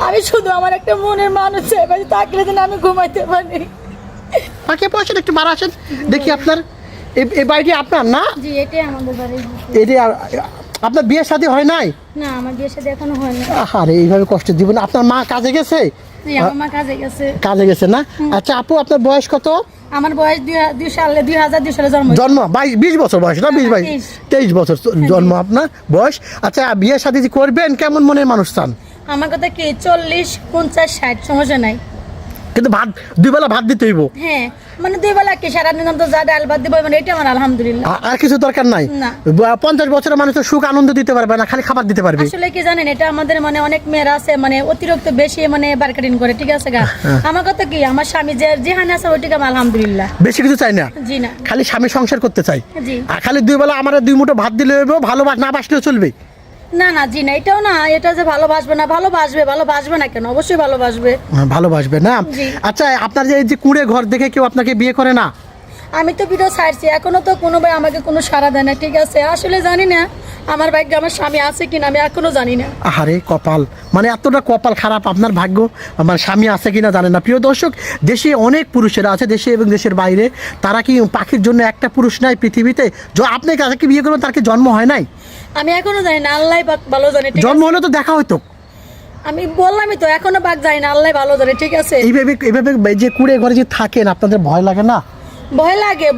আমি শুধু আমার একটা মনের মানুষ চাই, থাকলে যেন আমি ঘুমাইতে পারি। পাখি আপু আসেন একটু বাড়া আসেন দেখি আপনার এই বাড়িটি আপনার না? জি, এটাই আমাদের বাড়ি। এটি আপনার বিয়ে শাদী হয় নাই? না, আমার বিয়ে শাদী এখনো হয়নি। আরে এইভাবে কষ্টের জীবন। আপনার মা কাজে গেছে? আমার মা কাজে গেছে। কাজে গেছে না? আচ্ছা আপু আপনার বয়স কত? আমার বয়স 2002 সালে জন্ম 20 বছর বয়স না? 23 বছর জন্ম আপনার বয়স। আচ্ছা বিয়ে শাদী যে করবেন কেমন মনের মানুষ চান? আমার কথা কি 40, 50, 60 সমস্যা নাই, কিন্তু ভাত দুই বেলা ভাত দিতে হইব। হ্যাঁ মানে 2 বেলা কি সারাদিন তো যা ডাল ভাত দিব, মানে এটা আমার আলহামদুলিল্লাহ। আর কিছু দরকার নাই? না। 50 বছরের মানুষ তো সুখ আনন্দ দিতে পারবে না, খালি খাবার দিতে পারবে। আসলে কি জানেন, এটা আমাদের মানে অনেক মেয়েরা আছে মানে অতিরিক্ত বেশি মানে বার্গেনিং করে, ঠিক আছে গা। আমার কথা কি আমার স্বামী যেখানে আছে ওইটাকে আমি আলহামদুলিল্লাহ। বেশি কিছু চাই না? জি না। খালি স্বামী সংসার করতে চাই। জি। আর খালি দুই বেলা আমার 2 মুঠো ভাত দিলে হইব, ভালোবাস না বাসলেও চলবে? না না, জি না, এটাও না, এটা যে ভালোবাসবে না, ভালোবাসবে না কেন, অবশ্যই ভালোবাসবে। ভালোবাসবে না? জি। আচ্ছা আপনার যে এই যে কুঁড়ে ঘর দেখে কেউ আপনাকে বিয়ে করে না? আমি তো ভিডিও ছাড়ছি, এখনো তো কোনো ভাই আমাকে কোনো সাড়া দেয় না, ঠিক আছে। আসলে জানি না আমার ভাগ্যে আমার স্বামী আছে কিনা, আমি এখনো জানি না। আরে কপাল, মানে এতটা কপাল খারাপ আপনার ভাগ্য, আমার স্বামী আছে কিনা জানেন না। প্রিয় দর্শক, দেশে অনেক পুরুষেরা আছে, দেশে এবং দেশের বাইরে। তারা কি পাখির জন্য একটা পুরুষ নাই পৃথিবীতে? আপনি কাকে বিয়ে করবেন তার কি জন্ম হয় নাই? আমি এখনো জানি না, আল্লাহ ভালো জানে, ঠিক জন্ম আছে। হলে তো দেখা হইতো। আমি বললামই তো, এখনো বাক জানি না, আল্লাহ ভালো জানে, ঠিক আছে। এইভাবে যে কুঁড়ে ঘরে যে থাকেন আপনাদের ভয় লাগে না? ভয় লাগে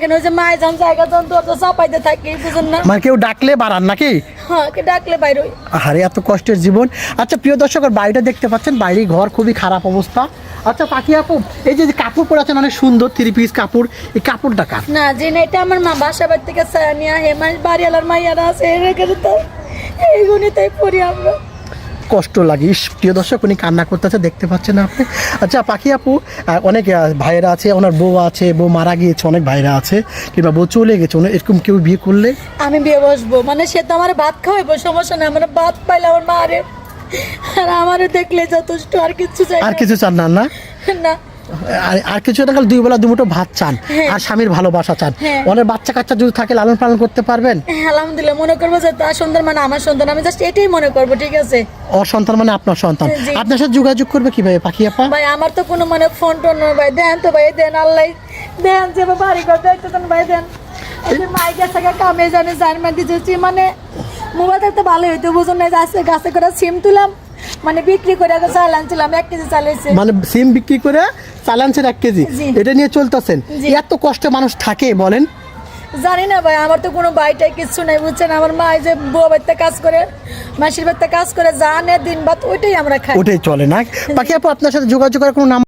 না, ওই যে মায় যান জায়গা যান তো চাপাইতে থাকি, বুঝেন না। মানে কেউ ডাকলে বাড়ান নাকি? হ্যাঁ, কে ডাকলে বাইরে। আরে এত কষ্টের জীবন। আচ্ছা প্রিয় দর্শক, বাড়িটা দেখতে পাচ্ছেন, বাড়ি ঘর খুবই খারাপ অবস্থা। আচ্ছা পাখি আপু, এই যে কাপড় পরে আছেন অনেক সুন্দর 3 পিস কাপড়, এই কাপড়টা কার? না জি না, এটা আমার মা বাসা বাড়ি থেকে নিয়ে হেমাস বাড়িওয়ালার মাইয়ারা আছে রেখে তো এইগুলি তাই পরি আমরা। কষ্ট লাগে। প্রিয় দর্শক, উনি কান্না করতেছে, দেখতে পাচ্ছেন আপনি। আচ্ছা পাখি আপু, অনেক ভাইয়েরা আছে, ওনার বউ আছে, বউ মারা গিয়েছে, অনেক ভাইরা আছে, কিংবা বউ চলে গেছে, এরকম কেউ বিয়ে করলে? আমি বিয়ে বসবো, মানে সে তো আমার ভাত খাওয়াইবো, সমস্যা না, মানে ভাত পাইলে আমার মা আরে আর আমারে দেখলে যথেষ্ট, আর কিছু চাই আর কিছু চান না? না না। আর কিছু না, খালি 2 বেলা 2 মুঠো ভাত চান আর স্বামীর ভালোবাসা চান। অনেক বাচ্চা কাচ্চা যদি থাকে লালন পালন করতে পারবেন? আলহামদুলিল্লাহ, মনে করবো যে তার সন্তান মানে আমার সন্তান, আমি জাস্ট এটাই মনে করবো, ঠিক আছে। ওর সন্তান মানে আপনার সন্তান। জি। আপনার সাথে যোগাযোগ করবে কিভাবে পাখি আপা? ভাই আমার তো কোনো মানে ফোন টোন নয় ভাই, দেন তো ভাই, দেন আল্লাহ দেন, যে বাড়ি ঘর দেখতে দেন ভাই, দেন। এই যে মাই গেছে কামে জানে জার্মান দিতেছি, মানে মোবাইল তো ভালো হইতো, বুঝুন না, গাছে করে সিম তুলাম, মানে বিক্রি করে চাল আনছিলাম, 1 কেজি চালাইছে, মানে সিম বিক্রি করে চালানছেন 1 কেজি, জি। এটা নিয়ে চলতেছেন? জি। এত কষ্টে মানুষ থাকে বলেন? জানি না ভাই, আমার তো কোনো বাইটাই কিছু নাই, বুঝছেন। আমার মা এই যে বউ বাড়িতে কাজ করে, মাসির বাড়িতে কাজ করে, জানে দিন বাদ ওইটাই আমরা খাই। ওটাই চলে না? পাখি আপু, আপনার সাথে যোগাযোগ করার কোনো নাম